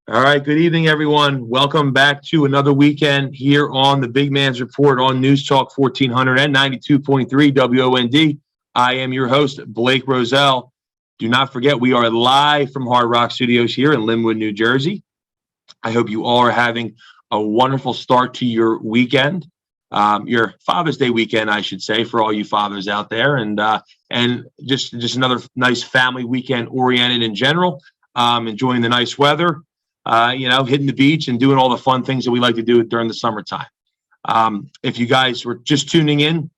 All right, good evening, everyone. Welcome back to another weekend here on the Big Man's Report on News Talk 1400 and 92.3 WOND. I am your host, Blake Roselle. Do not forget, we are live from Hard Rock Studios here in Linwood, New Jersey. I hope you all are having a wonderful start to your weekend, your Father's Day weekend, I should say, for all you fathers out there, and just another nice family weekend oriented in general. Enjoying the nice weather. Hitting the beach and doing all the fun things that we like to do during the summertime. If you guys were just tuning in,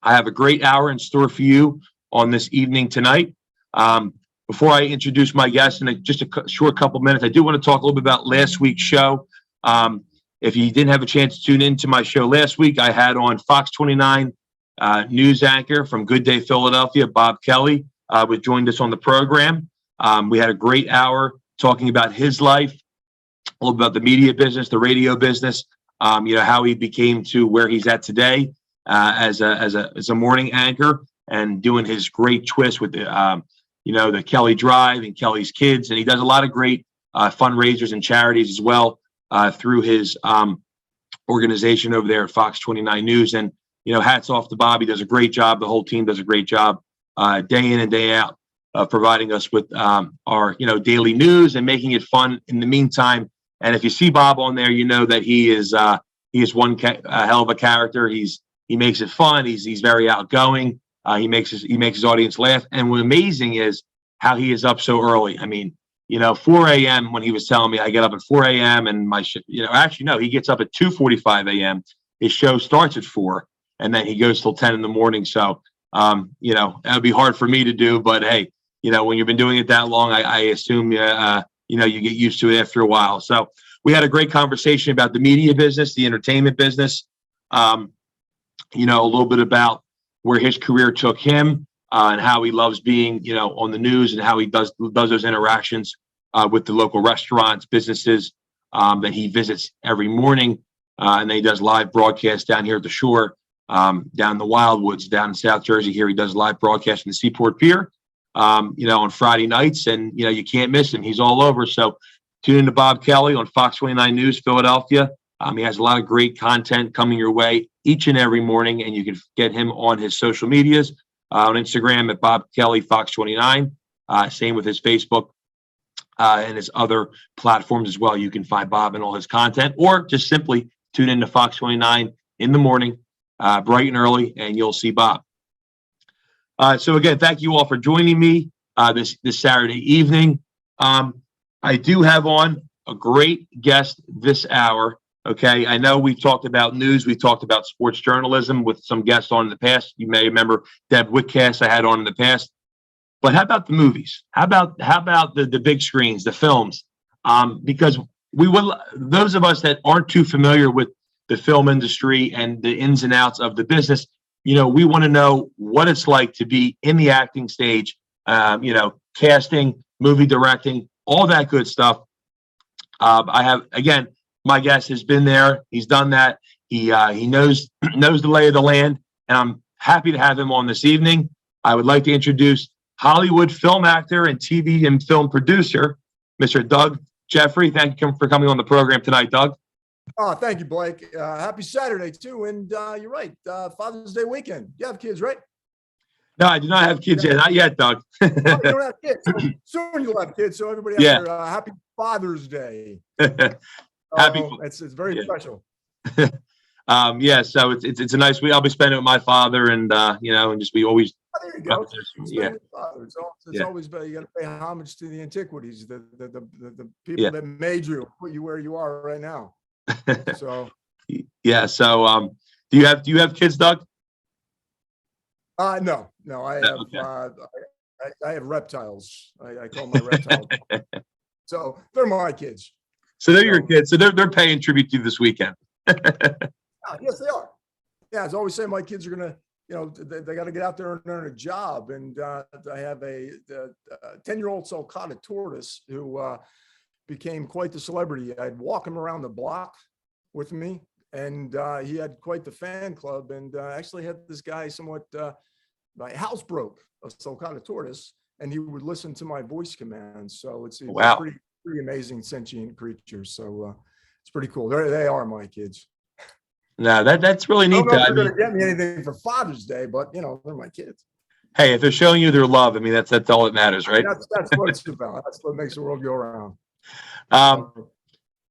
I have a great hour in store for you on this evening tonight. Before I introduce my guest in just a short couple minutes, I do want to talk a little bit about last week's show. If you didn't have a chance to tune into my show last week, I had on Fox 29 news anchor from Good Day Philadelphia, Bob Kelly, was joined us on the program. We had a great hour talking about his life, a little about the media business, the radio business, how he became to where he's at today as a morning anchor and doing his great twist with the Kelly Drive and Kelly's Kids. And he does a lot of great fundraisers and charities as well through his organization over there at Fox 29 News. And, hats off to Bob. He does a great job. The whole team does a great job day in and day out. Providing us with our daily news and making it fun in the meantime. And if you see Bob on there, you know that he is one hell of a character. He makes it fun. He's very outgoing. He makes his audience laugh. And what's amazing is how he is up so early. I mean, 4 a.m. when he was telling me I get up at 4 a.m. and my actually no, he gets up at 2:45 a.m. His show starts at 4 and then he goes till 10 in the morning. So that would be hard for me to do, but hey. When you've been doing it that long, I assume, you get used to it after a while. So we had a great conversation about the media business, the entertainment business, a little bit about where his career took him and how he loves being, on the news and how he does those interactions with the local restaurants, businesses that he visits every morning. And then he does live broadcasts down here at the shore, down in the Wildwoods, down in South Jersey here. He does live broadcasts in the Seaport Pier. On Friday nights, and you can't miss him. He's all over. So tune in to Bob Kelly on Fox 29 News Philadelphia. He has a lot of great content coming your way each and every morning, and you can get him on his social medias on Instagram at Bob Kelly Fox 29. Same with his Facebook and his other platforms as well. You can find Bob and all his content, or just simply tune in to Fox 29 in the morning, bright and early, and you'll see Bob. So again, thank you all for joining me this Saturday evening. I do have on a great guest this hour. Okay, I know we've talked about news, we've talked about sports journalism with some guests on in the past. You may remember Deb Whitcast I had on in the past. But how about the movies? How about the big screens, the films? Because those of us that aren't too familiar with the film industry and the ins and outs of the business. We want to know what it's like to be in the acting stage, casting, movie directing, all that good stuff. I have, again, my guest has been there. He's done that. He knows the lay of the land, and I'm happy to have him on this evening. I would like to introduce Hollywood film actor and TV and film producer, Mr. Doug Jeffery. Thank you for coming on the program tonight, Doug. Oh, thank you, Blake. Happy Saturday, too. And you're right. Father's Day weekend. You have kids, right? No, I do not have kids yet. Not yet, Doug. Oh, you don't have kids. Soon you'll have kids. So everybody out there, happy Father's Day. Happy. It's very special. So it's a nice week. I'll be spending it with my father and just be always. Oh, there you go. It's always better. You got to pay homage to the antiquities, the people that made you, put you where you are right now. So So do you have kids, Doug? No, I have I have reptiles. I call my reptiles. So they're my kids. So they're your kids. So they're paying tribute to you this weekend. Yes, they are. Yeah, as I always say, my kids are gonna, they got to get out there and earn a job. And I have a 10-year-old sulcata tortoise who became quite the celebrity. I'd walk him around the block with me, and he had quite the fan club. And actually had this guy somewhat, my house broke a sulcata tortoise, and he would listen to my voice commands. So it's a pretty amazing sentient creatures. So it's pretty cool. They are my kids. No, that's really I neat. don't know if I they're going mean, to get me anything for Father's Day, but they're my kids. hey, if they're showing you their love, I mean, that's all that matters, I mean, right? that's what it's about. That's what makes the world go around. Um, So,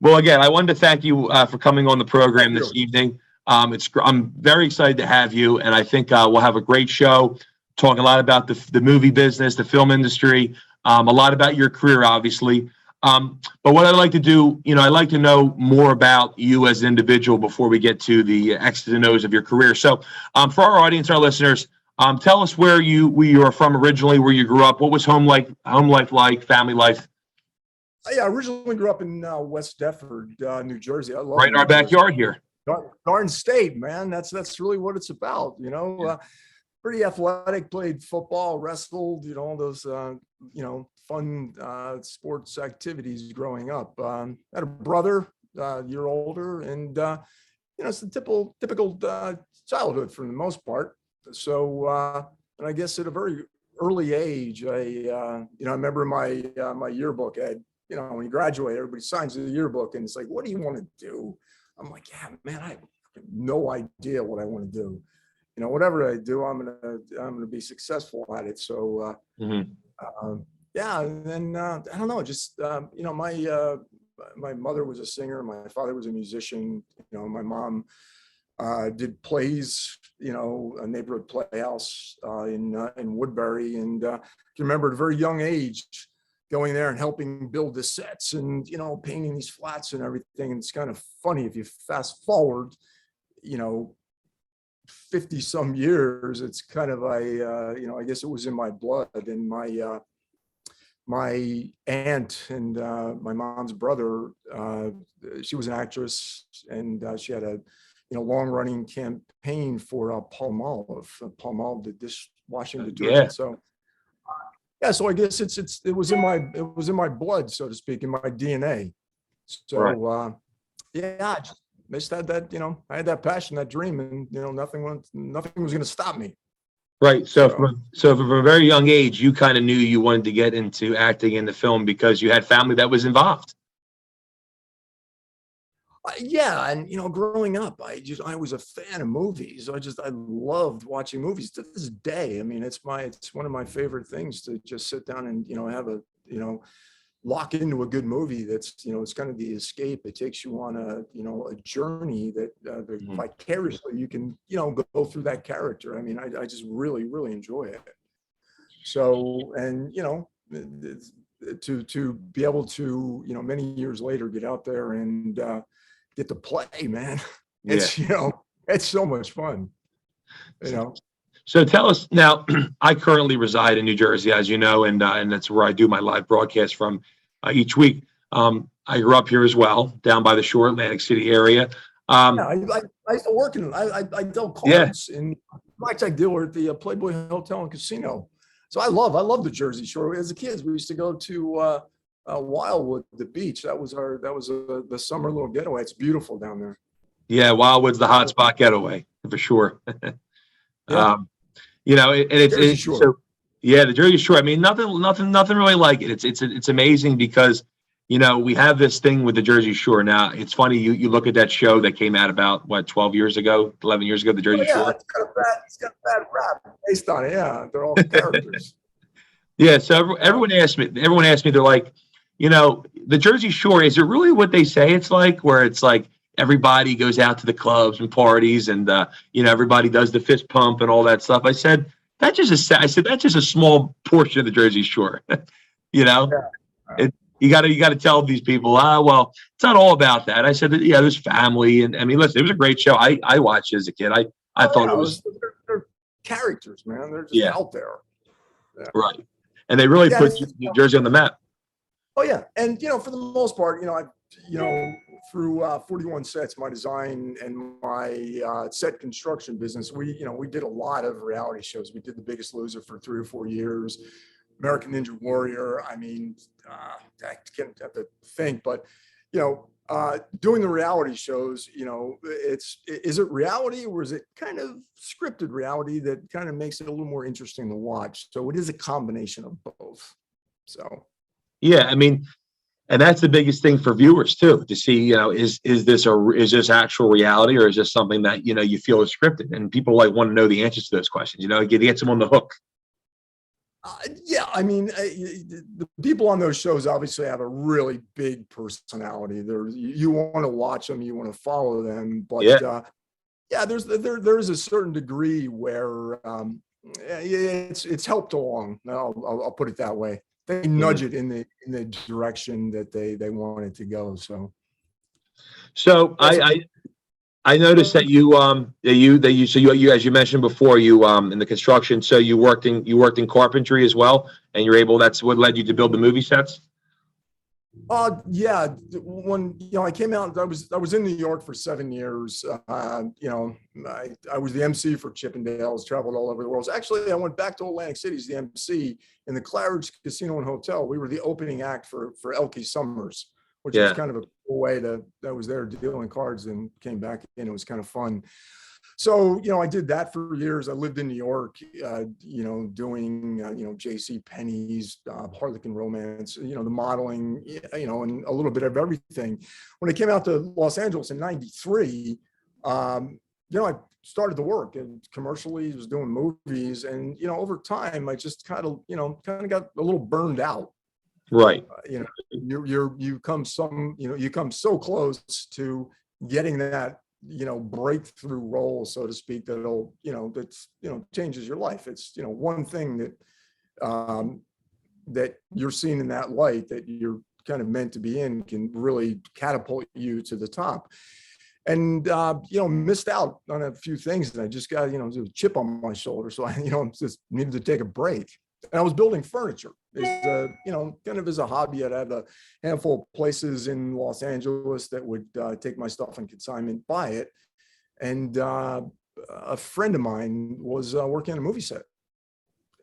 well, again, I wanted to thank you for coming on the thank program this you. evening. I'm very excited to have you, and I think we'll have a great show talking a lot about the movie business, the film industry, a lot about your career, obviously. But what I'd like to do, I'd like to know more about you as an individual before we get to the X's and O's of your career. So, for our audience, our listeners, tell us where you are from originally, where you grew up, what was home life like, family life. Yeah, I originally grew up in West Deptford, New Jersey. I love Right in New our Jersey. backyard here. Garden State, man. That's really what it's about. Pretty athletic. Played football, wrestled. All those fun sports activities growing up. Had a brother, a year older, and it's the typical childhood for the most part. So, and I guess at a very early age, I remember my yearbook had, when you graduate, everybody signs the yearbook and it's like, what do you want to do? I'm like, yeah, man, I have no idea what I want to do. Whatever I do, I'm gonna be successful at it. So, yeah, and then I don't know, just my mother was a singer, my father was a musician. My mom did plays, a neighborhood playhouse in Woodbury, and I remember at a very young age going there and helping build the sets and painting these flats and everything. And it's kind of funny if you fast forward, 50 some years, it's kind of I guess it was in my blood. And my aunt and my mom's brother, she was an actress, and she had a long running campaign for Palmolive. Palmolive, the dishwashing detergent. Yeah. So yeah, so I guess it was in my blood, so to speak, in my DNA. So Right. yeah, I just had that, I had that passion, that dream, and nothing was going to stop me. Right. So So from a very young age, you kind of knew you wanted to get into acting in the film because you had family that was involved. yeah, and growing up, I was a fan of movies. I loved watching movies to this day. I mean, it's one of my favorite things to just sit down and have a lock into a good movie. That's it's kind of the escape. It takes you on a journey that vicariously you can go through that character. I mean, I just really enjoy it. So, and to be able to many years later get out there and get to play, man, Yeah. it's so much fun. So tell us now. I currently reside in New Jersey, as you know, and that's where I do my live broadcast from each week. I grew up here as well, down by the shore, Atlantic City area. Yeah, I used to work I dealt Yeah. cards in blackjack dealer at the Playboy Hotel and Casino. So I love the Jersey Shore. As a kids, we used to go to Wildwood, the beach. That was the summer little getaway. It's beautiful down there. Yeah, Wildwood's the hot spot getaway for sure. Yeah, Jersey It's Shore. so yeah, the Jersey Shore. I mean, nothing really like it. It's amazing because we have this thing with the Jersey Shore. Now it's funny you look at that show that came out about 12 years ago, 11 years ago, the Jersey Yeah, Shore. it's got a bad rap based on it. Yeah, they're all characters. Yeah, so everyone asked me. They're like, the Jersey Shore, is it really what they say it's like? Where it's like everybody goes out to the clubs and parties, and everybody does the fist pump and all that stuff. I said that's just a small portion of the Jersey Shore. Yeah. You got to tell these people, well, it's not all about that. I said, yeah, there's family, and I mean, listen, it was a great show. I watched it as a kid. I thought it was they're characters, man. They're just yeah, out there. Yeah. right, and they really Yeah, put New Jersey on the map. Oh yeah, and for the most part, through 41 sets, my design and my set construction business, we did a lot of reality shows. We did The Biggest Loser for 3 or 4 years, American Ninja Warrior. I mean, I can't have to think, but doing the reality shows, is it reality or is it kind of scripted reality that kind of makes it a little more interesting to watch? So it is a combination of both. So. Yeah, I mean, And that's the biggest thing for viewers too, to see, is this actual reality, or is this something that, you feel is scripted? And people like want to know the answers to those questions, get them on the hook. Yeah, I mean, the people on those shows obviously have a really big personality. You want to watch them, you want to follow them, but Yeah. yeah, there's a certain degree where it's helped along. I'll put it that way. They nudge it in the direction that they want it to go. So I noticed that you as you mentioned before, you in the construction, so you worked in carpentry as well, and that's what led you to build the movie sets. Yeah. When I came out, I was in New York for 7 years. I was the MC for Chippendales, traveled all over the world. Actually, I went back to Atlantic City as the MC in the Claridge Casino and Hotel. We were the opening act for Elkie Summers, which was kind of a cool way I was there dealing cards and came back in. It was kind of fun. So, I did that for years. I lived in New York, doing, J.C. Penney's, Harlequin Romance, the modeling, and a little bit of everything. When I came out to Los Angeles in 93, I started to work and commercially was doing movies. And, over time, I just kind of got a little burned out. Right. You come so close to getting that, breakthrough role, so to speak, that'll, changes your life. It's, one thing that you're seeing in that light that you're kind of meant to be in can really catapult you to the top. And, missed out on a few things, and I just got, a chip on my shoulder. So I, just needed to take a break. And I was building furniture kind of as a hobby. I had a handful of places in Los Angeles that would take my stuff on consignment, buy it. And a friend of mine was working on a movie set.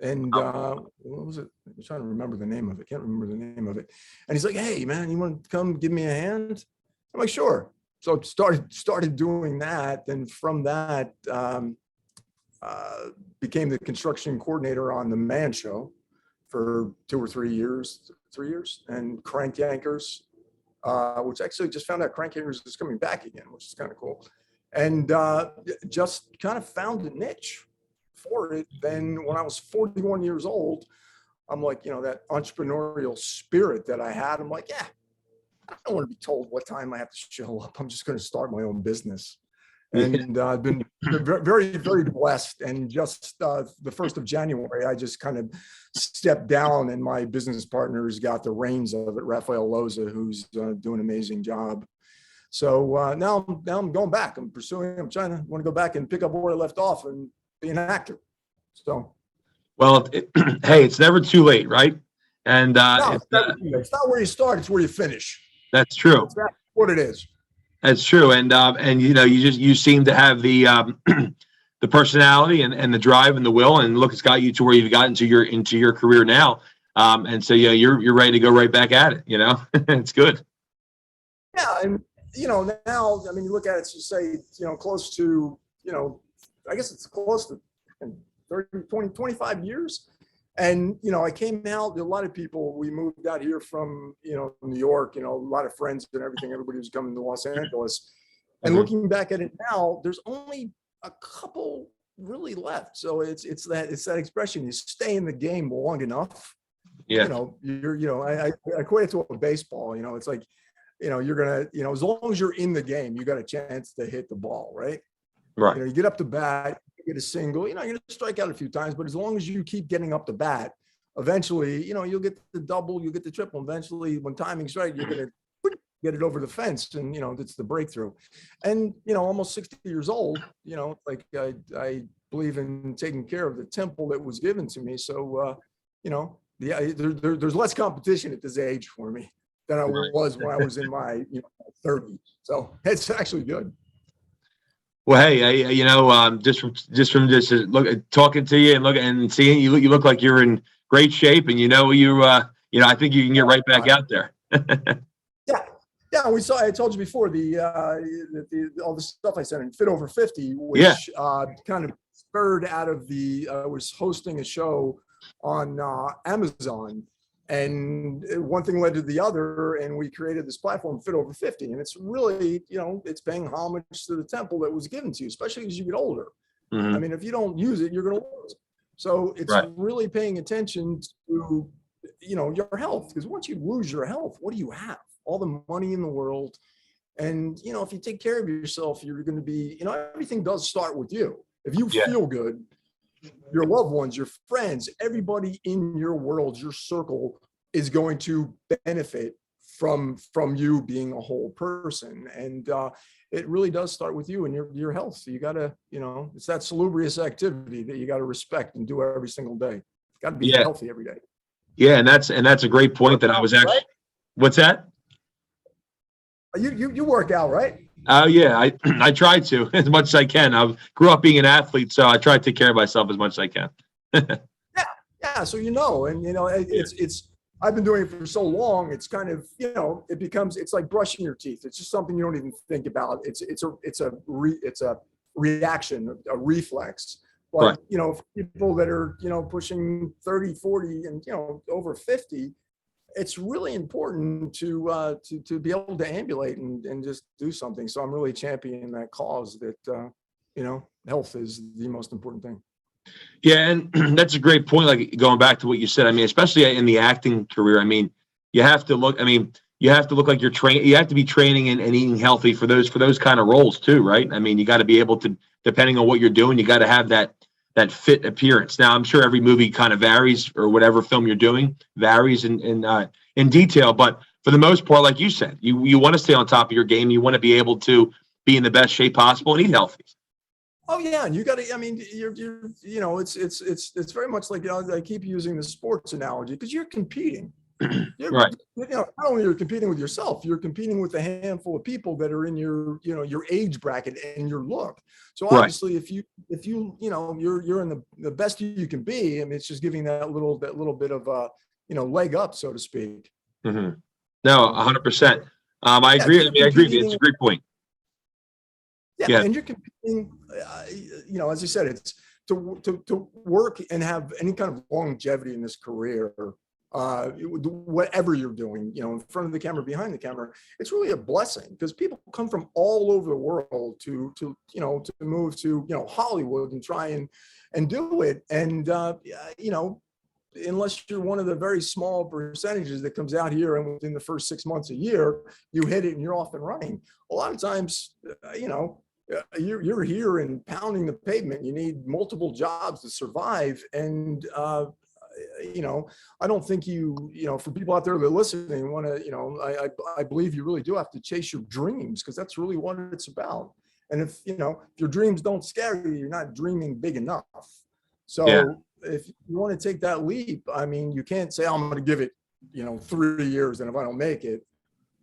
And what was it? I'm trying to remember the name of it. Can't remember the name of it. And he's like, "Hey, man, you want to come give me a hand?" I'm like, "Sure." So started doing that. And from that, became the construction coordinator on the Man Show for 2 or 3 years, and Crank Yankers, which actually just found out Crank Yankers is coming back again, which is kind of cool. And just kind of found a niche for it. Then when I was 41 years old, I'm like, that entrepreneurial spirit that I had, I'm like, yeah, I don't want to be told what time I have to show up. I'm just going to start my own business. And I've been very, very blessed. And just the 1st of January, I just kind of stepped down, and my business partners got the reins of it. Raphael Loza, who's doing an amazing job. So now I'm going back. I'm want to go back and pick up where I left off and be an actor. So, well, hey, it's never too late, right? And no, it's not where you start; it's where you finish. That's true. That's what it is. That's true, and you seem to have the the personality and the drive and the will, and look, it's got you to where you've gotten into your career now, and so you're ready to go right back at it. It's good. Yeah, and now, I mean, you look at it, you say, close to, I guess it's close to 30, 20, 25 years. And, I came out, a lot of people, we moved out here from, New York, a lot of friends and everything. Everybody was coming to Los Angeles. And looking back at it now, there's only a couple really left. So it's that expression, you stay in the game long enough. Yeah. I equate it to a baseball, it's like, you're going to, as long as you're in the game, you got a chance to hit the ball, right? Right. You get up to bat, you get a single, you're going to strike out a few times, but as long as you keep getting up to bat, eventually, you'll get the double, you'll get the triple. Eventually, when timing's right, you're going to get it over the fence, and, it's the breakthrough. And, almost 60 years old, like I believe in taking care of the temple that was given to me. So, there's less competition at this age for me than I was when I was in my 30s. So it's actually good. Well, hey, just from talking to you and seeing you look like you're in great shape, and I think you can get right back out there. Yeah. I told you before all the stuff I sent in Fit Over 50, which kind of spurred out of I was hosting a show on Amazon And one thing led to the other, and we created this platform, Fit Over 50. And it's really, it's paying homage to the temple that was given to you, especially as you get older. I mean, if you don't use it, you're going to lose. So it's Right. really paying attention to, your health. Because once you lose your health, what do you have? All the money in the world. And, if you take care of yourself, you're going to be, everything does start with you. If you feel good, your loved ones, your friends, everybody in your world, your circle is going to benefit from you being a whole person. And it really does start with you and your health. So you got to, it's that salubrious activity that you got to respect and do every single day. Got to be healthy every day. Yeah. And that's a great point that I was actually, what's that? You work out, right? Oh yeah, I try to as much as I can. I grew up being an athlete, so I try to take care of myself as much as I can. Yeah. So and it's I've been doing it for so long. It's kind of it's like brushing your teeth. It's just something you don't even think about. It's a reaction, a reflex. But for people that are pushing 30, 40, and over 50. It's really important to be able to ambulate and just do something. So I'm really championing that cause that, health is the most important thing. Yeah. And that's a great point. Like going back to what you said, I mean, especially in the acting career, I mean, you have to look like you're trained. You have to be training and eating healthy for those kind of roles too. Right. I mean, you got to be able to, depending on what you're doing, you got to have that fit appearance. Now, I'm sure every movie kind of varies, or whatever film you're doing varies in detail. But for the most part, like you said, you want to stay on top of your game. You want to be able to be in the best shape possible and eat healthy. Oh yeah, and you got to. I mean, it's very much like I keep using the sports analogy because you're competing. Right. Not only you're competing with yourself, you're competing with a handful of people that are in your age bracket and your look. So obviously, if you're in the best you can be, I mean, it's just giving that little bit of leg up, so to speak. No, 100%. I agree. I mean, I agree. It's a great point. Yeah, and you're competing. As I said, it's to work and have any kind of longevity in this career. Whatever you're doing, in front of the camera, behind the camera, it's really a blessing because people come from all over the world to move to, Hollywood and try and do it. And, unless you're one of the very small percentages that comes out here and within the first 6 months a year, you hit it and you're off and running. A lot of times, you're here and pounding the pavement. You need multiple jobs to survive. And, I don't think for people out there that are listening, want to, I believe you really do have to chase your dreams because that's really what it's about. And if your dreams don't scare you, you're not dreaming big enough. So if you want to take that leap, I mean, you can't say, I'm going to give it, 3 years. And if I don't make it,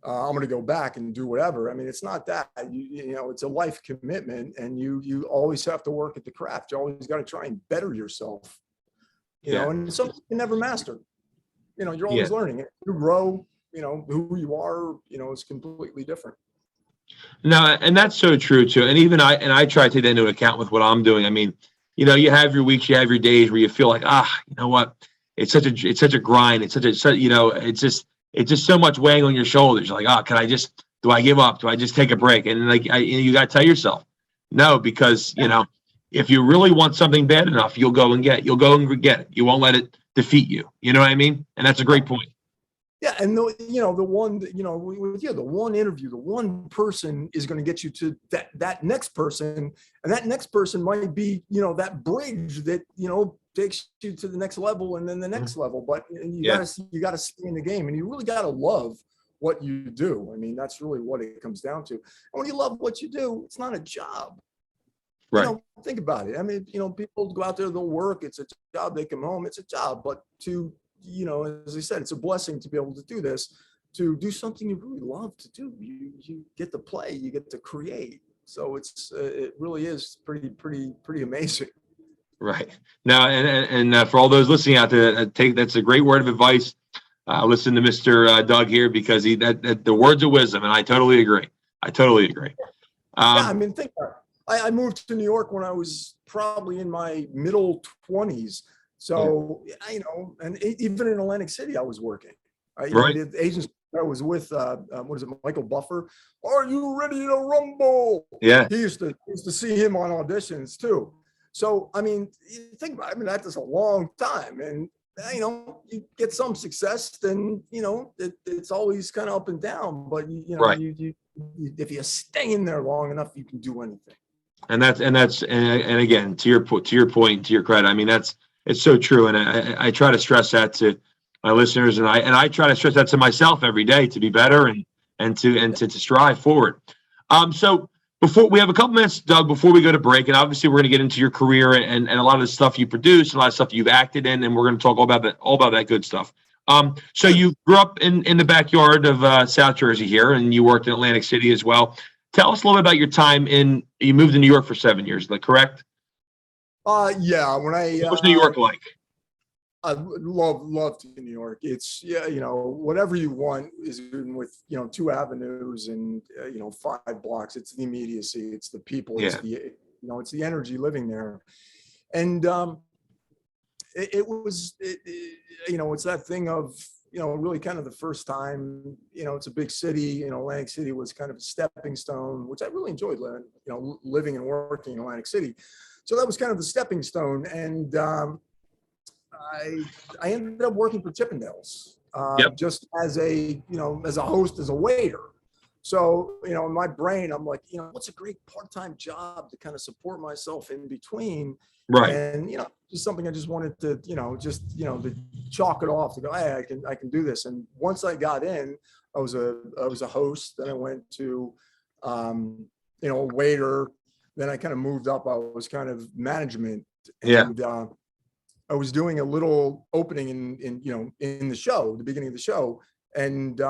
I'm going to go back and do whatever. I mean, it's not that. It's a life commitment, and you always have to work at the craft. You always got to try and better yourself. And something you can never master. You're always learning. You grow. Who you are. Is completely different. No, and that's so true too. And even I try to take that into account with what I'm doing. I mean, you have your weeks, you have your days where you feel like, you know what? It's such a grind. It's it's just so much weighing on your shoulders. You're like, do I give up? Do I just take a break? And you got to tell yourself, no, because, if you really want something bad enough, you'll go and get it. You won't let it defeat you. You know what I mean? And that's a great point. Yeah. And the one, the one interview, the one person is going to get you to that next person. And that next person might be, that bridge that, takes you to the next level and then the next level. But you got to stay in the game, and you really got to love what you do. I mean, that's really what it comes down to. And when you love what you do, it's not a job. Right. Think about it. I mean, people go out there, they'll work. It's a job. They come home. It's a job. But as I said, it's a blessing to be able to do this, to do something you really love to do. You get to play. You get to create. So it really is pretty amazing. Right. Now, and for all those listening out there, that's a great word of advice. Listen to Mr. Doug here, because the words of wisdom, and I totally agree. I mean, think about it. I moved to New York when I was probably in my middle 20s. So, and even in Atlantic City, I was working. Right. The agents I was with, what is it, Michael Buffer? Are you ready to rumble? Yeah. He used to see him on auditions too. So, I mean, you think about it, I mean, that's a long time. And, you get some success, then, it's always kind of up and down. But, Right. if you stay in there long enough, you can do anything. And again, to your point, to your credit, I mean, it's so true. And I try to stress that to my listeners, and I try to stress that to myself every day to be better and to strive forward. So before we have a couple minutes, Doug, before we go to break, and obviously we're going to get into your career and a lot of the stuff you produce, a lot of stuff you've acted in, and we're going to talk all about that good stuff. So you grew up in the backyard of South Jersey here, and you worked in Atlantic City as well. Tell us a little bit about your time you moved to New York for 7 years, is that correct? Yeah. What was New York like? I loved New York. It's, whatever you want is with, 2 avenues and, 5 blocks. It's the immediacy. It's the people. Yeah. It's it's the energy living there. And it's that thing of, really kind of the first time, it's a big city, Atlantic City was kind of a stepping stone, which I really enjoyed, living and working in Atlantic City. So that was kind of the stepping stone. And I ended up working for Chippendales, just as a host, as a waiter. So, in my brain, I'm like, what's a great part-time job to kind of support myself in between. Right. And, just something I just wanted to, to chalk it off to go, hey, I can do this. And once I got in, I was a host. Then I went to, a waiter. Then I kind of moved up. I was kind of management. And, I was doing a little opening in the show, the beginning of the show. And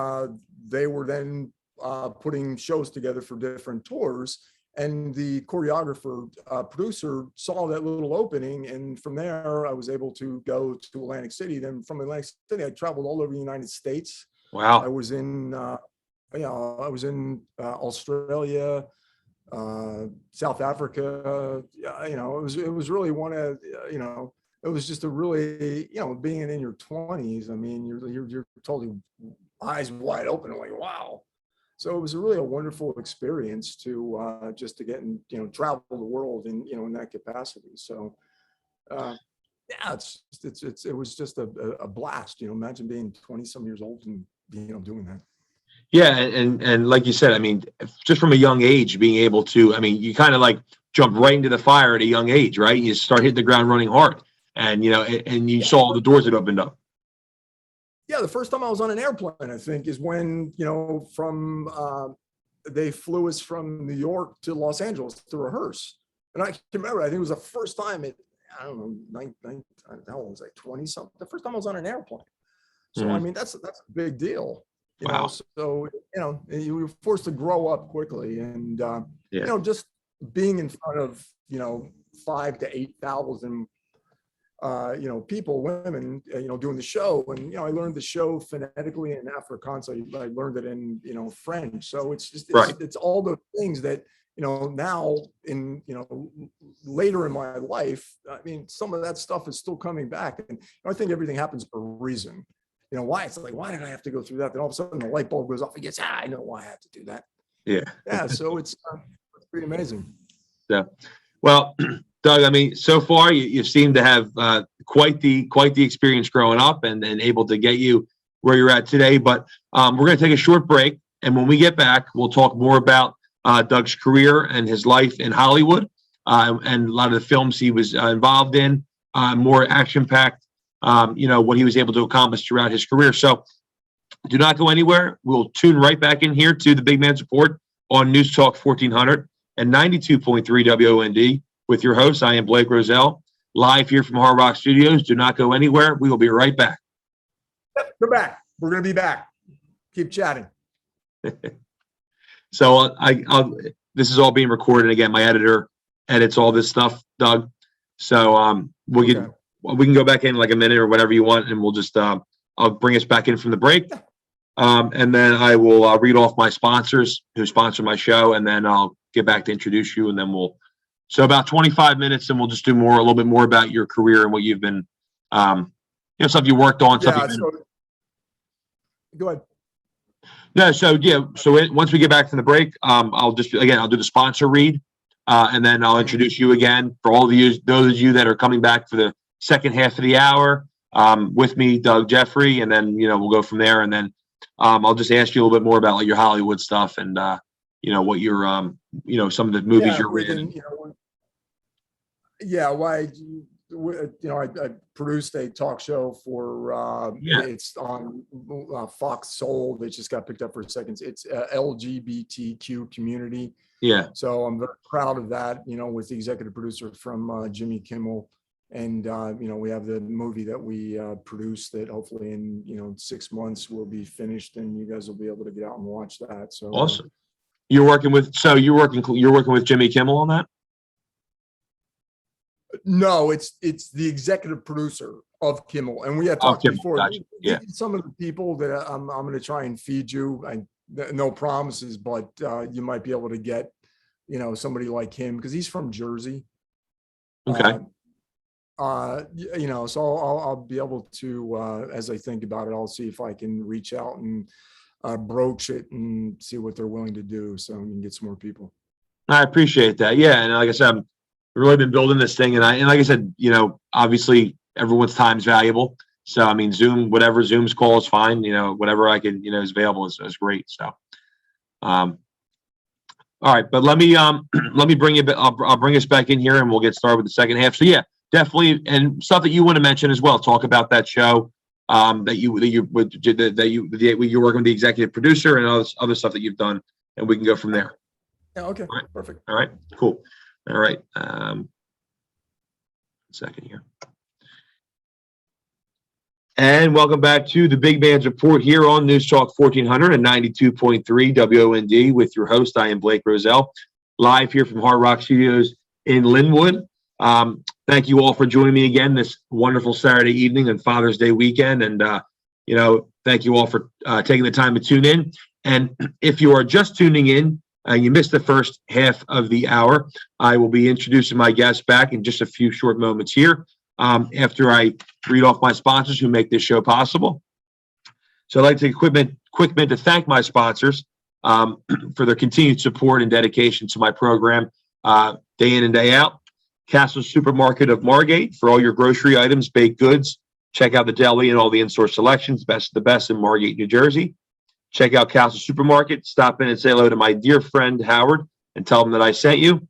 they were then putting shows together for different tours. And the choreographer, producer saw that little opening. And from there, I was able to go to Atlantic City. Then from Atlantic City, I traveled all over the United States. Wow. I was in, Australia, South Africa. It was really one of, it was just a really, being in your 20s. I mean, you're totally eyes wide open, like, wow. So it was really a wonderful experience to just to get and travel the world in in that capacity. So it was just a blast. Imagine being 20 some years old and doing that. Yeah, and like you said, I mean, just from a young age, being able to, I mean, you kind of like jump right into the fire at a young age, right? You start hitting the ground running hard, and you saw all the doors that opened up. Yeah, the first time I was on an airplane, I think, is when, from they flew us from New York to Los Angeles to rehearse. And I can remember, I think it was the first time I don't know, how old was I, 20 something? The first time I was on an airplane. So, I mean, that's a big deal. Wow. So, you were forced to grow up quickly. And, just being in front of, 5,000 to 8,000 people, women, doing the show. And, I learned the show phonetically in Afrikaans. I learned it in, French. So it's just, it's all the things that, now in, later in my life, I mean, some of that stuff is still coming back. And I think everything happens for a reason. Why? It's like, why did I have to go through that? Then all of a sudden the light bulb goes off. He gets, I know why I have to do that. Yeah. So it's pretty amazing. Yeah. Well, Doug, I mean, so far you seem to have quite the experience growing up and able to get you where you're at today. But we're going to take a short break, and when we get back, we'll talk more about Doug's career and his life in Hollywood and a lot of the films he was involved in, more action-packed, what he was able to accomplish throughout his career. So do not go anywhere. We'll tune right back in here to the Big Man's Report on News Talk 1400 and 92.3 WOND. With your host, I am Blake Roselle, live here from Hard Rock Studios. Do not go anywhere. We will be right back. Come back. We're going to be back. Keep chatting. So this is all being recorded. Again, my editor edits all this stuff, Doug. So we can go back in like a minute or whatever you want, and we'll just I'll bring us back in from the break. And then I will read off my sponsors who sponsor my show, and then I'll get back to introduce you, and then so about 25 minutes, and we'll just do a little bit more about your career and what you've been Stuff you worked on. Yeah. So go ahead. No, so yeah, once we get back from the break, I'll do the sponsor read, and then I'll introduce you again for all of you, those of you that are coming back for the second half of the hour, with me, Doug, Jeffrey, and then we'll go from there, and then I'll just ask you a little bit more about like your Hollywood stuff and what your some of the movies you're in. I produced a talk show for it's on Fox Soul. They just got picked up for a second. It's LGBTQ community. Yeah. So I'm very proud of that, with the executive producer from Jimmy Kimmel. And, we have the movie that we produced that hopefully in, 6 months will be finished and you guys will be able to get out and watch that. So awesome. You're working with Jimmy Kimmel on that? No, it's the executive producer of Kimmel, and we had talked before. Gotcha. Yeah. Some of the people that I'm going to try and feed you. No promises, but you might be able to get, somebody like him because he's from Jersey. Okay. So I'll be able to, as I think about it, I'll see if I can reach out and broach it and see what they're willing to do, so we can get some more people. I appreciate that. Yeah, and like I said, I've really been building this thing, and like I said, obviously everyone's time is valuable. So I mean, Zoom, whatever Zoom's call is fine. Whatever I can, is available is great. So, all right, but let me bring you. I'll bring us back in here, and we'll get started with the second half. So yeah, definitely, and stuff that you want to mention as well. Talk about that show that you're working with the executive producer and other stuff that you've done, and we can go from there. Yeah. Okay. All right. Perfect. All right. Cool. All right. Second here. And welcome back to the Big Man's Report here on News Talk 1400 and 92.3 WOND with your host. I am Blake Roselle, live here from Hard Rock Studios in Linwood. Thank you all for joining me again this wonderful Saturday evening and Father's Day weekend. And, thank you all for taking the time to tune in. And if you are just tuning in, you missed the first half of the hour, I will be introducing my guests back in just a few short moments here after I read off my sponsors who make this show possible. So I'd like to take a quick minute to thank my sponsors for their continued support and dedication to my program day in and day out. Castle Supermarket of Margate for all your grocery items, baked goods. Check out the deli and all the in-store selections, best of the best in Margate, New Jersey. Check out Castle Supermarket. Stop in and say hello to my dear friend Howard and tell him that I sent you.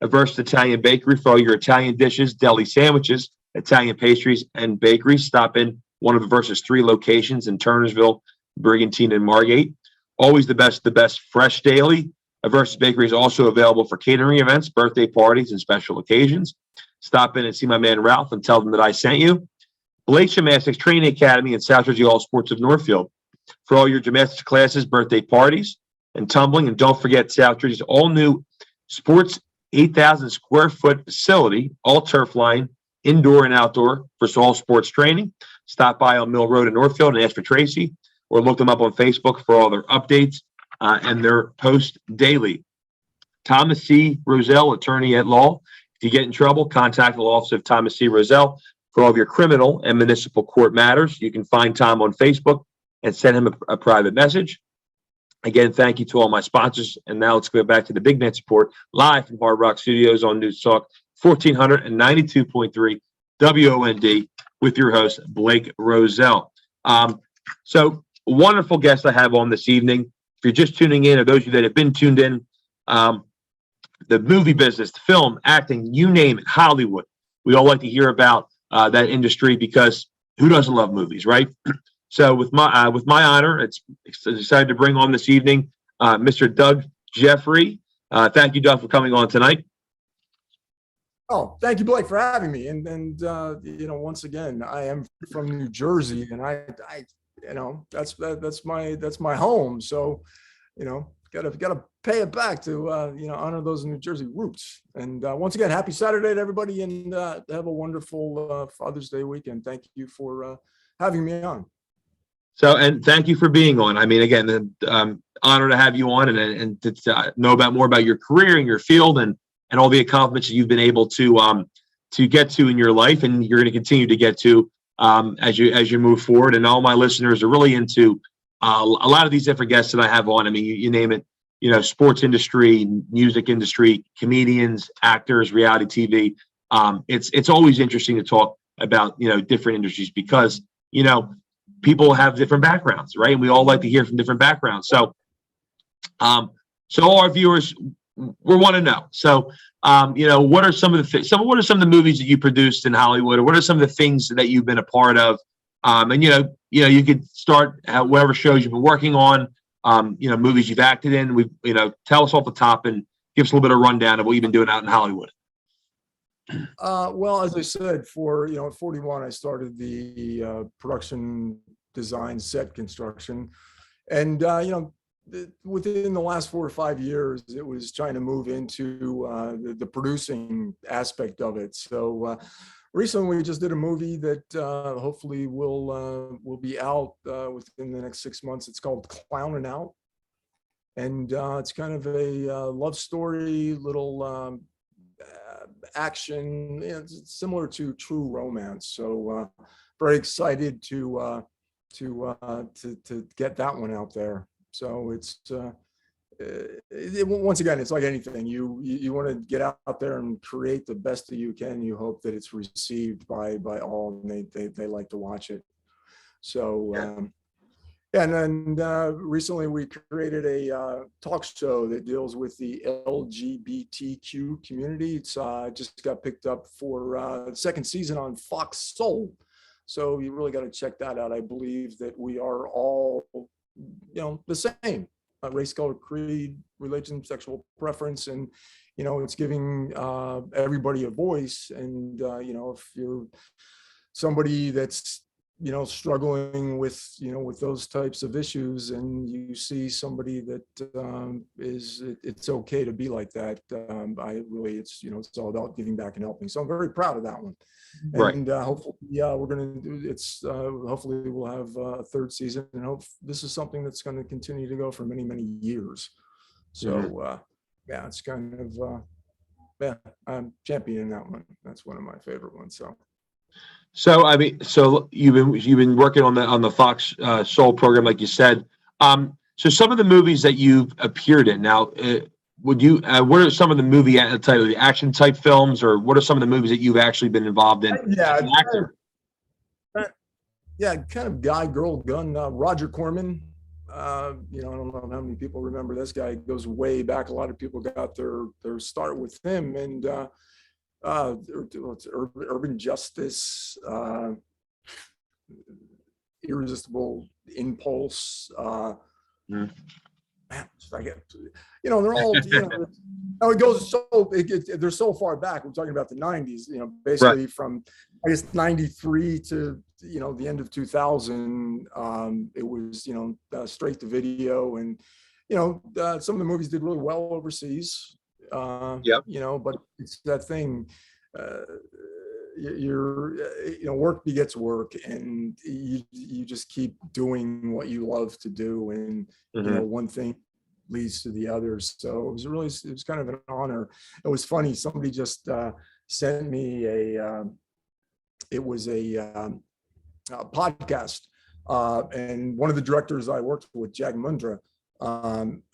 Averse Italian Bakery for all your Italian dishes, deli sandwiches, Italian pastries, and bakeries. Stop in one of Averse's 3 locations in Turnersville, Brigantine, and Margate. Always the best fresh daily. Averse's Bakery is also available for catering events, birthday parties, and special occasions. Stop in and see my man Ralph and tell them that I sent you. Blake Gymnastics Training Academy in South Jersey All Sports of Northfield for all your gymnastics classes, birthday parties, and tumbling. And don't forget South Jersey's all-new sports 8,000 square foot facility, all turf line, indoor and outdoor for all sports training. Stop by on Mill Road in Northfield and ask for Tracy, or look them up on Facebook for all their updates and their post daily. Thomas C. Roselle, attorney at law. If you get in trouble, contact the law office of Thomas C. Roselle for all of your criminal and municipal court matters. You can find Tom on Facebook and send him a private message. Again, thank you to all my sponsors. And now let's go back to the Big Man's Report live from Hard Rock Studios on News Talk 1492.3 WOND with your host, Blake Roselle. So wonderful guest I have on this evening. If you're just tuning in, or those of you that have been tuned in, the movie business, the film, acting, you name it, Hollywood. We all like to hear about that industry because who doesn't love movies, right? So with my honor, it's excited to bring on this evening Mr. Doug Jeffery. Thank you, Doug, for coming on tonight. Oh, thank you, Blake, for having me. And once again, I am from New Jersey, and I that's my home. So, gotta pay it back to honor those New Jersey roots. And once again, happy Saturday to everybody, and have a wonderful Father's Day weekend. Thank you for having me on. So, and thank you for being on. I mean, again, honor to have you on and to know more about your career and your field and all the accomplishments you've been able to get to in your life, and you're going to continue to get to as you move forward. And all my listeners are really into a lot of these different guests that I have on. I mean, you name it, sports industry, music industry, comedians, actors, reality TV. It's always interesting to talk about, different industries because, people have different backgrounds, right? And we all like to hear from different backgrounds. So all our viewers, we want to know. So, what are some of the movies that you produced in Hollywood, or what are some of the things that you've been a part of? And you could start at whatever shows you've been working on, movies you've acted in. Tell us off the top and give us a little bit of rundown of what you've been doing out in Hollywood. Well, as I said, at 41, I started the production design set construction. And, within the last 4 or 5 years, it was trying to move into the producing aspect of it. So recently we just did a movie that hopefully will be out within the next 6 months. It's called Clownin' Out. And it's kind of a love story, little action, it's similar to True Romance. So very excited to get that one out there. So it's once again, it's like anything. You want to get out there and create the best that you can. You hope that it's received by all, and they like to watch it. So and then recently we created a talk show that deals with the LGBTQ community. It's just got picked up for the second season on Fox Soul. So you really got to check that out. I believe that we are all, the same, race, color, creed, religion, sexual preference. And, it's giving everybody a voice. And, if you're somebody that's, struggling with those types of issues, and you see somebody that it's okay to be like that. It's all about giving back and helping. So I'm very proud of that one. Right. And hopefully, we're going to do hopefully we'll have a third season, and this is something that's going to continue to go for many, many years. So it's kind of, I'm championing that one. That's one of my favorite ones. So I mean, you've been working on the Fox Soul program, like you said. So some of the movies that you've appeared in now, what are some of the movie title, the action type films, or what are some of the movies that you've actually been involved in? Kind of guy, girl, gun. Roger Corman. I don't know how many people remember this guy. It goes way back. A lot of people got their start with him, and Urban Justice, Irresistible Impulse. Man, they're all, it goes they're so far back. We're talking about the 90s, basically right. From, I guess, 93 to, the end of 2000. It was, straight to video, and, some of the movies did really well overseas. But it's that thing, work begets work, and you just keep doing what you love to do, and one thing leads to the others. So it was kind of an honor. It was funny, somebody just sent me a podcast, and one of the directors I worked with, Jag Mundra,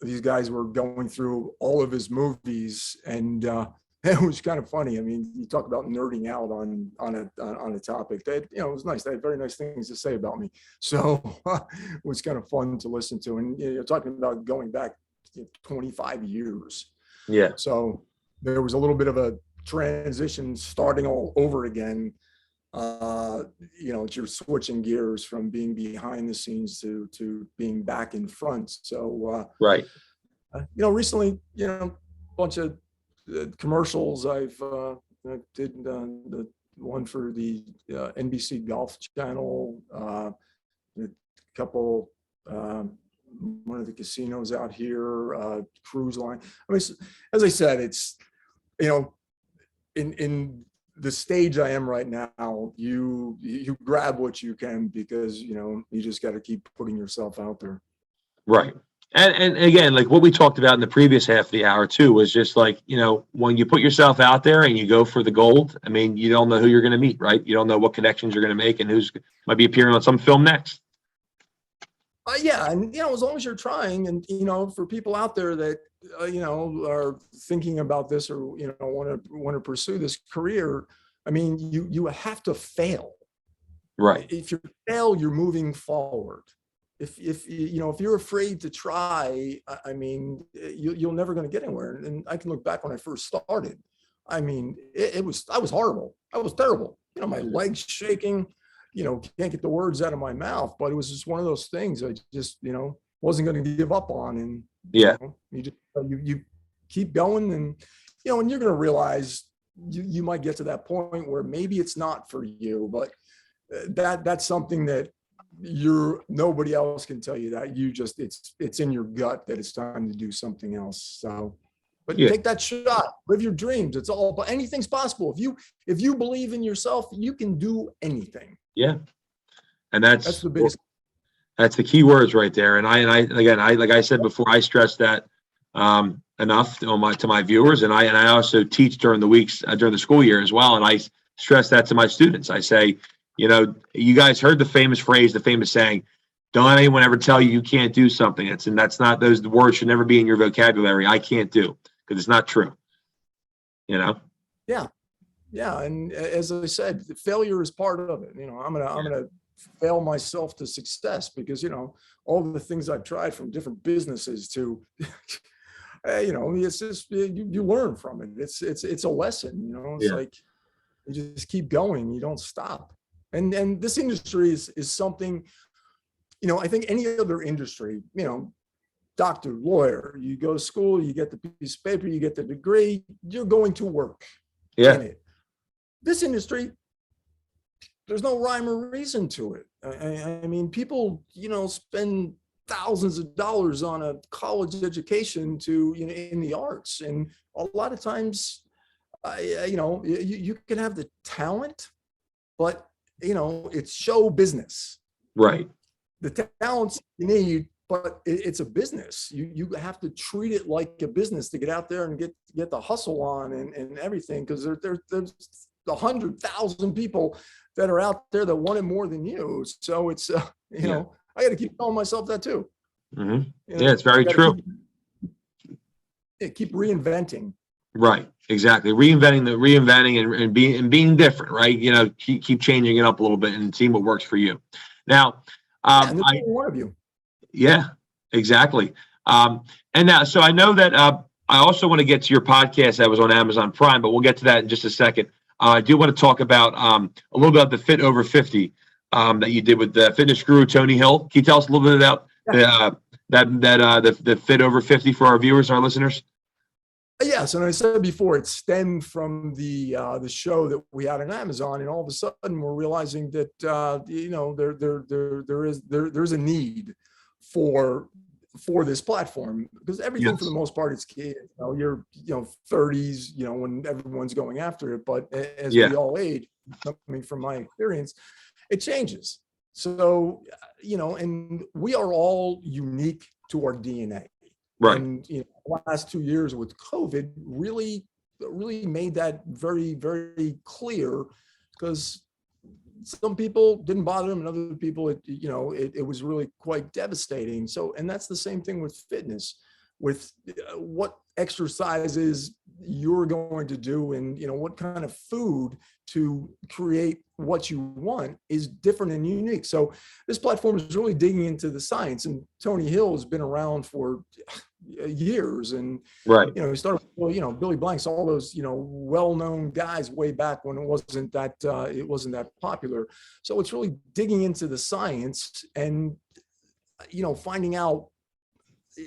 these guys were going through all of his movies, and it was kind of funny. I mean, you talk about nerding out on a topic that, it was nice. They had very nice things to say about me. So it was kind of fun to listen to. And you're talking about going back 25 years. Yeah. So there was a little bit of a transition, starting all over again. You're switching gears from being behind the scenes to being back in front. So right. Recently, a bunch of commercials. I did the one for the NBC Golf Channel, a couple, one of the casinos out here, cruise line. I mean, as I said, it's, in the stage I am right now, you grab what you can, because, you just got to keep putting yourself out there. Right. And again, like what we talked about in the previous half of the hour too, was just like, when you put yourself out there and you go for the gold, I mean, you don't know who you're going to meet, right? You don't know what connections you're going to make and who's might be appearing on some film next. Yeah, and as long as you're trying, and for people out there that are thinking about this, or want to pursue this career, I mean, you have to fail. Right. If you fail, you're moving forward. If you're afraid to try, I mean, you're never going to get anywhere. And I can look back when I first started. I mean, I was horrible. I was terrible. My legs shaking. Can't get the words out of my mouth. But it was just one of those things I just wasn't going to give up on. And Yeah. You keep going, and and you're going to realize you might get to that point where maybe it's not for you, but that's something that nobody else can tell you. That it's in your gut that it's time to do something else. So, but Yeah. take that shot, live your dreams. It's all, but anything's possible. If you believe in yourself, you can do anything. Yeah. And that's the biggest. That's the key words right there. And I like I said before, I stress that enough to my viewers, and I also teach during the weeks during the school year as well. And I stress that to my students. I say, you guys heard the famous phrase, the famous saying, "Don't let anyone ever tell you can't do something." That's not, those words should never be in your vocabulary. I can't do, because it's not true. Yeah. Yeah. And as I said, failure is part of it. I'm gonna fail myself to success, because all the things I've tried, from different businesses to it's just you learn from it. It's a lesson. It's like you just keep going, you don't stop. And this industry is something, I think any other industry, doctor, lawyer, you go to school, you get the piece of paper, you get the degree, you're going to work in it. This industry, there's no rhyme or reason to it. I mean, people, spend thousands of dollars on a college education to, in the arts. And a lot of times, you can have the talent, but, it's show business. Right. The talents you need, but it's a business. You have to treat it like a business to get out there and get the hustle on and everything, because there's 100,000 people that are out there that want it more than you. So it's I got to keep telling myself that too. Mm-hmm. It's very true. Keep reinventing. Right. Exactly. Reinventing and being different, right? Keep changing it up a little bit and seeing what works for you. Now, and there's only one of you. Yeah, exactly. And now, so I know that I also want to get to your podcast that was on Amazon Prime, but we'll get to that in just a second. I do want to talk about a little bit about the Fit Over 50 that you did with the fitness guru Tony Hill. Can you tell us a little bit about the Fit Over 50 for our viewers, our listeners? Yes, and I said before, it stemmed from the show that we had on Amazon, and all of a sudden we're realizing that there's a need for this platform, because everything for the most part it's kids. You're 30s, when everyone's going after it, but as we all age, coming from my experience, it changes. So and we are all unique to our DNA. Right. And the last 2 years with COVID really made that very, very clear, because some people didn't bother them, and other people, it was really quite devastating. So, and that's the same thing with fitness, with what exercises you're going to do, and what kind of food to create what you want is different and unique. So this platform is really digging into the science, and Tony Hill has been around for years, and he started, Billy Blanks, all those well-known guys way back when it wasn't that popular. So it's really digging into the science and finding out,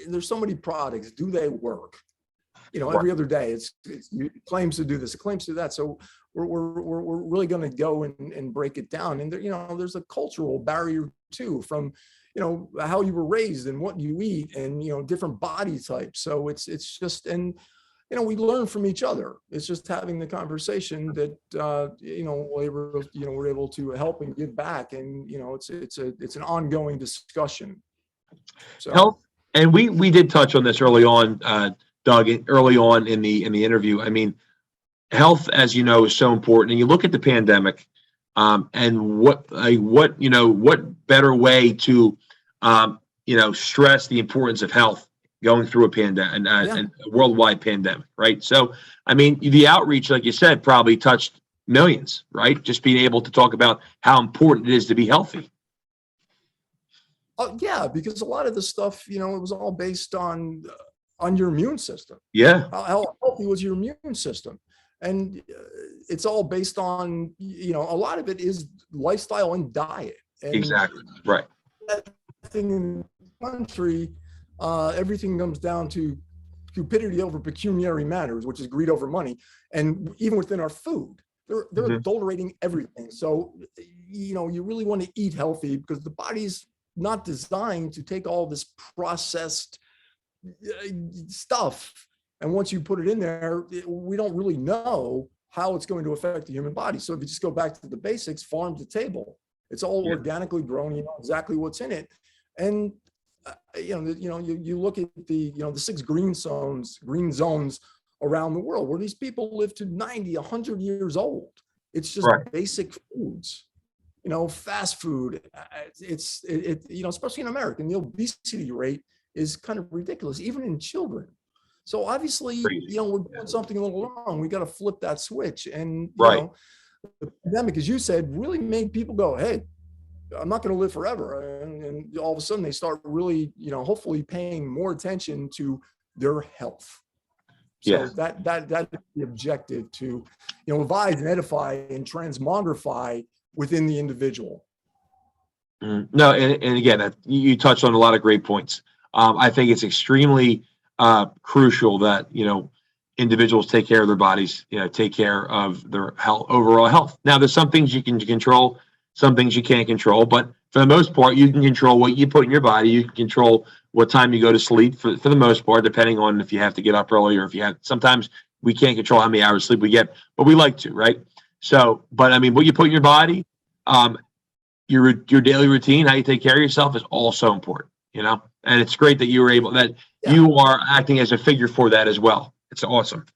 there's so many products, do they work? Every other day it claims to do this, it claims to do that. So we're really going to go and break it down. And there's a cultural barrier too, from how you were raised and what you eat, and different body types. So it's just, and we learn from each other. It's just having the conversation that we're able to help and give back, and it's an ongoing discussion. So And we did touch on this early on, Doug, early on in the interview. I mean, health, as you know, is so important. And you look at the pandemic, and what better way to stress the importance of health going through a pandemic Yeah. and a worldwide pandemic, right? So, I mean, the outreach, like you said, probably touched millions, right? Just being able to talk about how important it is to be healthy. Oh, yeah, because a lot of the stuff, it was all based on your immune system. Yeah, How healthy was your immune system? And it's all based on, a lot of it is lifestyle and diet. And exactly. Right. that thing in the country, everything comes down to cupidity over pecuniary matters, which is greed over money. And even within our food, they're Mhm. adulterating everything. So, you really want to eat healthy because the body's not designed to take all this processed stuff. And once you put it in there, we don't really know how it's going to affect the human body. So if you just go back to the basics, farm to table, it's all Yeah. organically grown. You know exactly what's in it. And you look at the 6 green zones around the world where these people live to 90, 100 years old. It's just Right. basic foods. Fast food, especially in America, the obesity rate is kind of ridiculous, even in children. So obviously, Crazy. we're doing something a little wrong. We got to flip that switch. And, Right. The pandemic, as you said, really made people go, hey, I'm not going to live forever. And all of a sudden they start really, hopefully paying more attention to their health. Yeah. So that's the objective to, advise and edify and transmogrify within the individual. No, and again, you touched on a lot of great points. I think it's extremely crucial that individuals take care of their bodies, take care of their health, overall health. Now, there's some things you can control, some things you can't control, but for the most part, you can control what you put in your body. You can control what time you go to sleep for the most part, depending on if you have to get up early or if you have. Sometimes we can't control how many hours sleep we get, but we like to, right? So, but I mean, what you put in your body, your daily routine, how you take care of yourself is also important, and it's great that you are acting as a figure for that as well. It's awesome.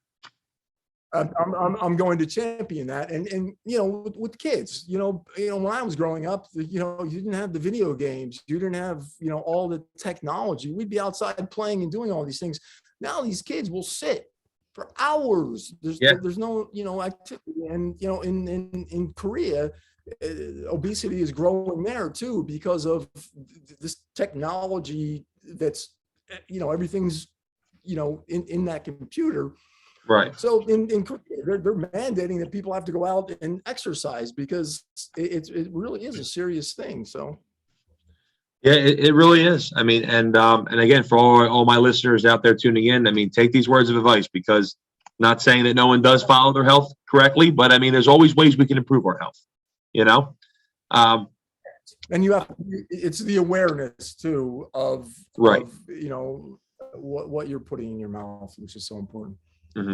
I'm going to champion that, and with kids, when I was growing up, you didn't have the video games, you didn't have all the technology. We'd be outside playing and doing all these things. Now these kids will sit for hours. There's no activity, and in Korea, obesity is growing there too because of this technology that's everything's in that computer. Right. So in Korea, they're mandating that people have to go out and exercise because it really is a serious thing. So Yeah, it really is. I mean, and again, for all my listeners out there tuning in, I mean, take these words of advice because not saying that no one does follow their health correctly, but I mean, there's always ways we can improve our health. And it's the awareness too of Right. What you're putting in your mouth, which is so important. Mm-hmm.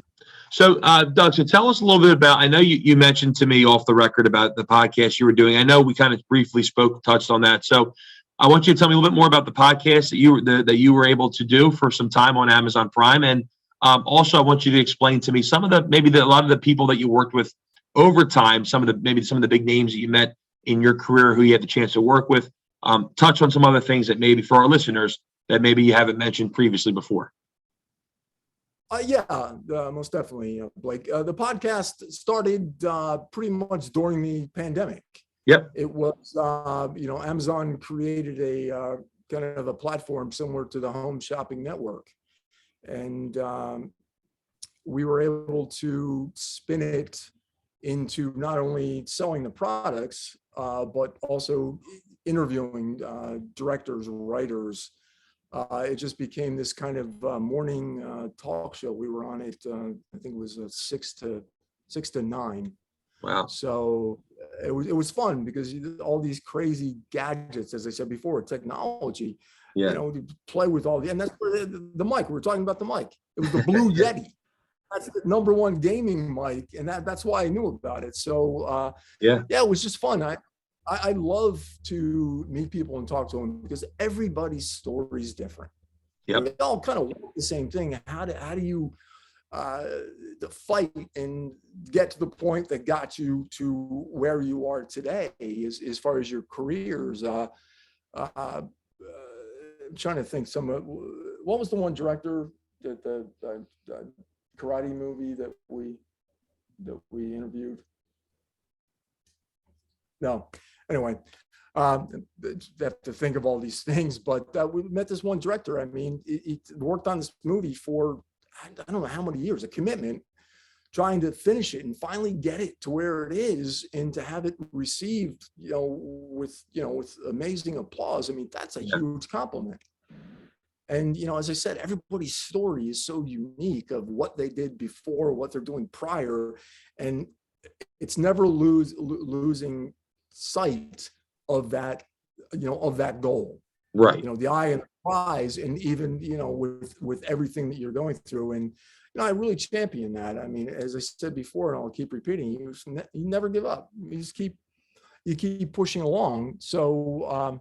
So, Doug, so tell us a little bit about, I know you mentioned to me off the record about the podcast you were doing. I know we kind of briefly touched on that. So I want you to tell me a little bit more about the podcast that you were able to do for some time on Amazon Prime. And also I want you to explain to me a lot of the people that you worked with over time, some of the big names that you met in your career who you had the chance to work with. Touch on some other things that maybe for our listeners that maybe you haven't mentioned previously before. Most definitely, Blake. The podcast started pretty much during the pandemic. Yep. It was, Amazon created a kind of a platform similar to the Home Shopping Network. And we were able to spin it into not only selling the products, but also interviewing directors, writers. It just became this kind of morning talk show. We were on it, I think it was 6 to 9. Wow. So it was fun because all these crazy gadgets, as I said before, technology, to play with all and that's where the mic, we were talking about the mic. It was the Blue Yeti. That's the #1 gaming mic. And that's why I knew about it. So it was just fun. I love to meet people and talk to them because everybody's story is different. Yep. They all kind of want the same thing. How do you the fight and get to the point that got you to where you are today as far as your careers? I'm trying to think what was the one director that the karate movie that we interviewed? No. Anyway, have to think of all these things, but we met this one director. I mean, he worked on this movie for, I don't know how many years, a commitment, trying to finish it and finally get it to where it is and to have it received, with amazing applause. I mean, that's a huge compliment. And, as I said, everybody's story is so unique of what they did before, what they're doing prior. And it's never losing sight of that, of that goal. Right. The eye and the prize, and even, with everything that you're going through. And, I really champion that. I mean, as I said before, and I'll keep repeating, you never give up. You just keep pushing along. So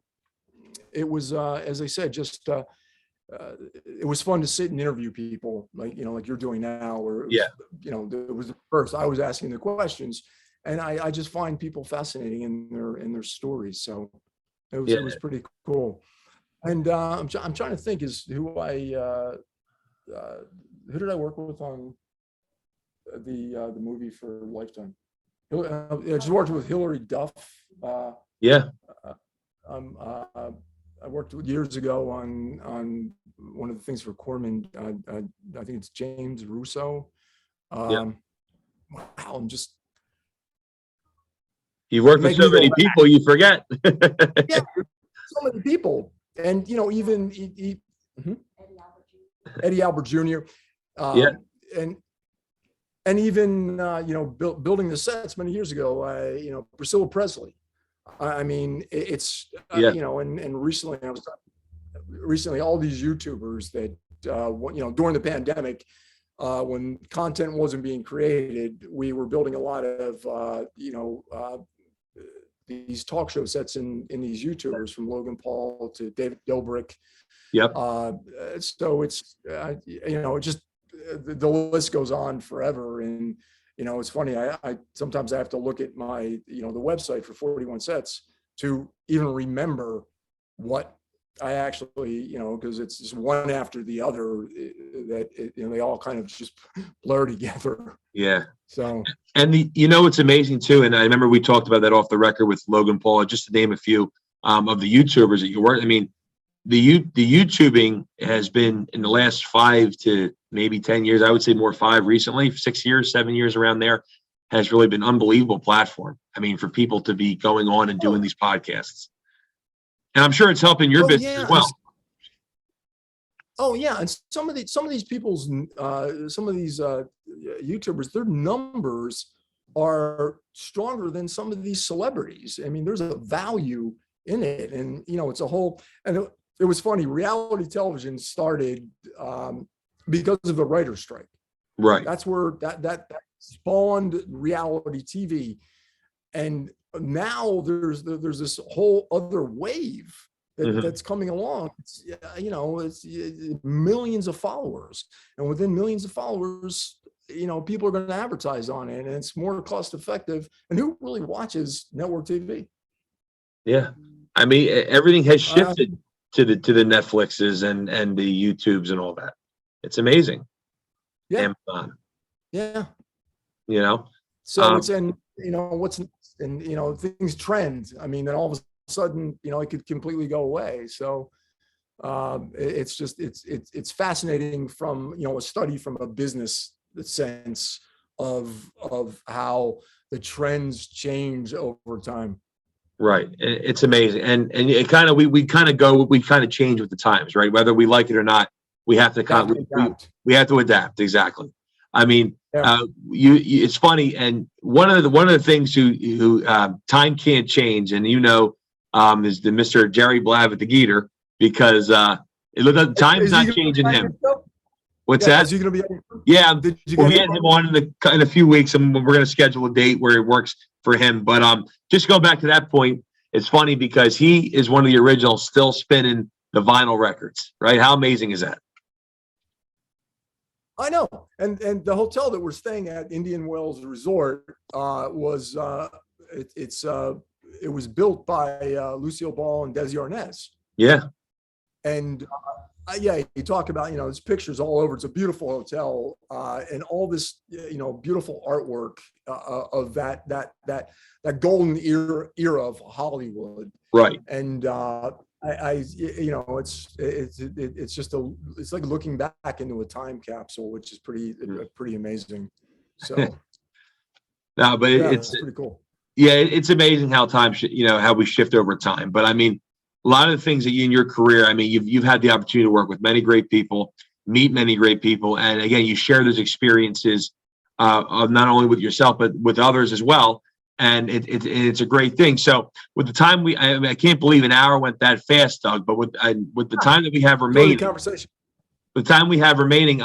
it was, as I said, just, it was fun to sit and interview people like you're doing now, or it was the first I was asking the questions, and I just find people fascinating in their stories. So it was pretty cool. And I'm trying to think who did I work with on the movie for Lifetime? I just worked with Hilary Duff. I worked years ago on one of the things for Corman. I think it's James Russo. Wow, I'm just. You work with so many people, you forget. Yeah, so many people, and even Eddie Albert Jr. And even building the sets many years ago. Priscilla Presley. I mean, it's and recently all these YouTubers that during the pandemic, when content wasn't being created, we were building a lot of these talk show sets in these YouTubers, from Logan Paul to David Dobrik. Yep. So it's just the list goes on forever. And it's funny, I sometimes I have to look at my the website for 41 Sets to even remember what I actually because it's just one after the other that they all kind of just blur together. Yeah. So, and it's amazing too, and I remember we talked about that off the record with Logan Paul, just to name a few of the YouTubers that you work. I mean, the YouTubing has been, in the last 5 to maybe 10 years, I would say more 5 recently, 6 years, 7 years, around there, has really been an unbelievable platform. I mean, for people to be going on and doing these podcasts. And I'm sure it's helping your business as well. Oh yeah, and some of these people's YouTubers, their numbers are stronger than some of these celebrities. I mean, there's a value in it, and it's a whole. And it was funny. Reality television started because of the writer's strike. Right. That's where that spawned reality TV, and now there's this whole other wave that's coming along. It's, it's millions of followers, and within millions of followers, people are going to advertise on it, and it's more cost effective. And who really watches network TV? Yeah, I mean, everything has shifted to the Netflixes and the YouTubes and all that. It's amazing. Yeah. Amazon. Yeah. So it's what's next, and things trend. I mean, then all of a sudden, it could completely go away. So it's just it's fascinating from a study from a business sense of how the trends change over time. Right. It's amazing. And it kind of, we kind of change with the times, right? Whether we like it or not, we have to we have to adapt. Exactly. I mean, it's funny. And one of the things who time can't change, and is the Mr. Jerry Blavat, the Geeter, because time's not changing him. What's that? Is he going to be? Yeah, we had him on in a few weeks, and we're going to schedule a date where it works for him. But just go back to that point. It's funny because he is one of the original still spinning the vinyl records, right? How amazing is that? I know. And the hotel that we're staying at, Indian Wells Resort, was it was built by Lucille Ball and Desi Arnaz. Yeah. And yeah, you talk about, there's pictures all over. It's a beautiful hotel, and all this, beautiful artwork of that golden era of Hollywood. Right. And it's just it's like looking back into a time capsule, which is pretty amazing. So no, but yeah, it's pretty cool. Yeah, it's amazing how time, how we shift over time. But I mean, a lot of the things that you in your career, I mean, you've had the opportunity to work with many great people, meet many great people, and again, you share those experiences of not only with yourself but with others as well. And it's a great thing. So with the time I can't believe an hour went that fast, Doug. But with the time that we have remaining, the time we have remaining,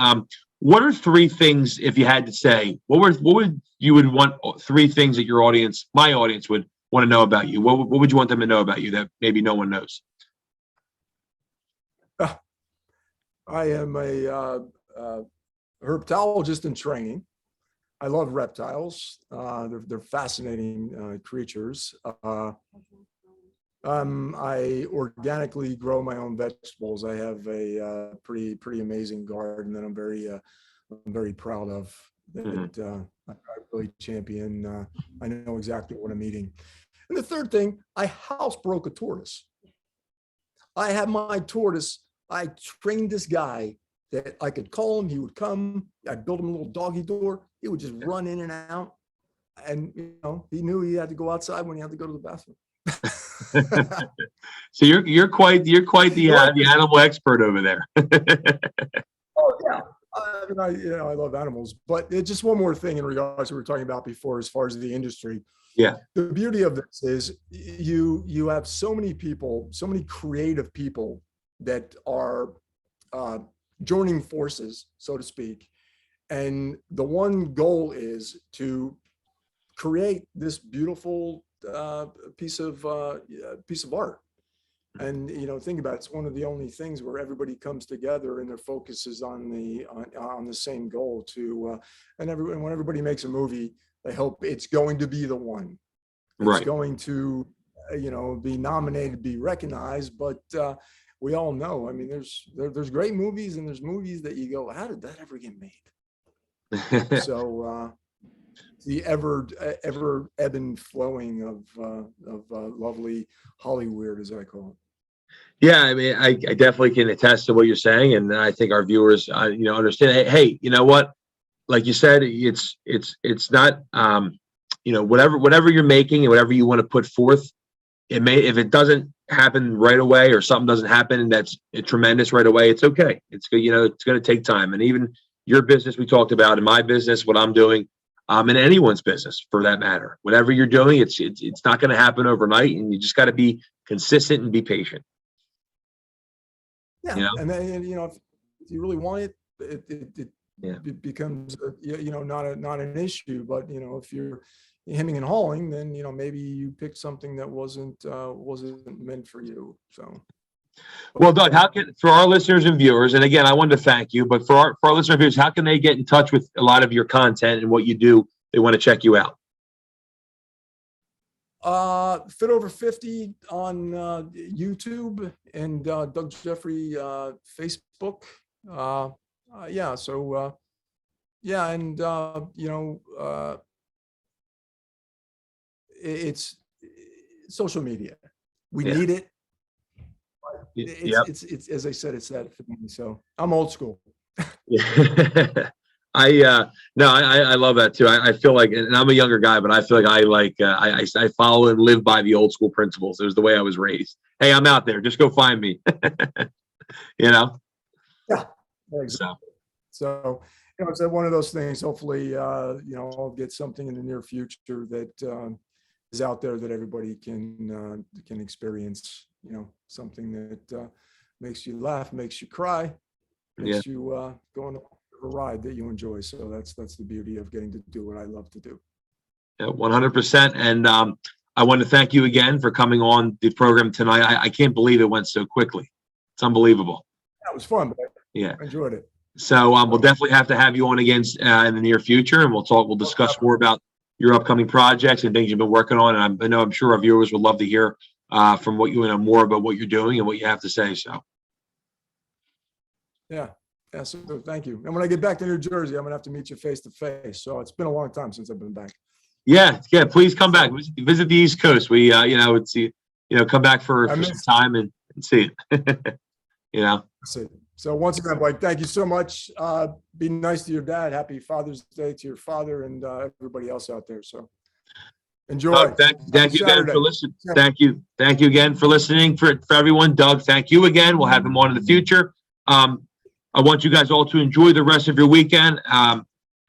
what are three things, if you had to say, what would you would want three things that my audience would want to know about you? What would you want them to know about you that maybe no one knows? I am a herpetologist in training. I love reptiles. They're fascinating creatures. I organically grow my own vegetables. I have a pretty amazing garden that I'm very proud of. That I really champion. I know exactly what I'm eating. And the third thing, I housebroke a tortoise. I have my tortoise. I trained this guy that I could call him. He would come. I built him a little doggy door. He would just run in and out. And, he knew he had to go outside when he had to go to the bathroom. So you're quite the animal expert over there. Oh yeah. I love animals, but just one more thing in regards to what we were talking about before, as far as the industry. Yeah. The beauty of this is you have so many people, so many creative people that are joining forces, so to speak. And the one goal is to create this beautiful piece of art. And think about it, it's one of the only things where everybody comes together and their focus is on the same goal and when everybody makes a movie, they hope it's going to be the one. It's going to be nominated, be recognized, but we all know, I mean, there's great movies and there's movies that you go, how did that ever get made? So the ever ebb and flowing of lovely Hollywood, as I call it. Yeah, I mean, I definitely can attest to what you're saying, and I think our viewers, understand. Hey, you know what? Like you said, it's not, whatever you're making and whatever you want to put forth. It may, if it doesn't happen right away or something doesn't happen and that's tremendous right away, it's okay. It's good, it's going to take time. And even your business we talked about, in my business, what I'm doing, in anyone's business for that matter, whatever you're doing, it's not going to happen overnight, and you just got to be consistent and be patient. Yeah, and then if you really want it, it becomes not an issue. But if you're hemming and hawing, then maybe you picked something that wasn't meant for you. So. Well, Doug, for our listeners and viewers, and again, I wanted to thank you, but for our listeners and viewers, how can they get in touch with a lot of your content and what you do? They want to check you out. Fit Over 50 on YouTube and Doug Jeffery Facebook. It's social media. We need it. It's as I said, it's that for me. So I'm old school. Yeah. I love that too. I feel like, and I'm a younger guy, but I feel like I follow and live by the old school principles. It was the way I was raised. Hey, I'm out there. Just go find me. Yeah, exactly. So it's one of those things. Hopefully, I'll get something in the near future that is out there that everybody can experience. Something that makes you laugh, makes you cry, makes you go on a ride that you enjoy. So that's the beauty of getting to do what I love to do. Yeah, 100%. And I want to thank you again for coming on the program tonight. I can't believe it went so quickly. It's unbelievable. That was fun, but Yeah. I enjoyed it. So we'll definitely have to have you on again in the near future, and we'll discuss more about your upcoming projects and things you've been working on. And I'm sure our viewers would love to hear from what you know more about what you're doing and what you have to say. So. Yeah. Yeah. So thank you. And when I get back to New Jersey, I'm gonna have to meet you face to face. So it's been a long time since I've been back. Yeah. Please come back. Visit the East Coast. We, come back for some time and see it. So once again, Blake, thank you so much. Be nice to your dad. Happy Father's Day to your father and everybody else out there. So enjoy. Doug, thank you again for listening. Thank you again for listening for everyone. Doug, thank you again. We'll have him on in the future. I want you guys all to enjoy the rest of your weekend.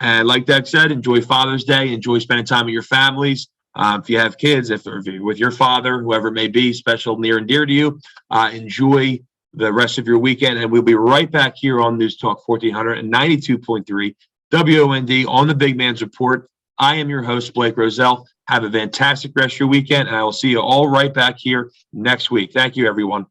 And like Doug said, enjoy Father's Day. Enjoy spending time with your families. If you have kids, if you're with your father, whoever it may be, special, near and dear to you, enjoy the rest of your weekend. And we'll be right back here on News Talk 1492.3 WOND on the Big Man's Report. I am your host, Blake Roselle. Have a fantastic rest of your weekend, and I will see you all right back here next week. Thank you, everyone.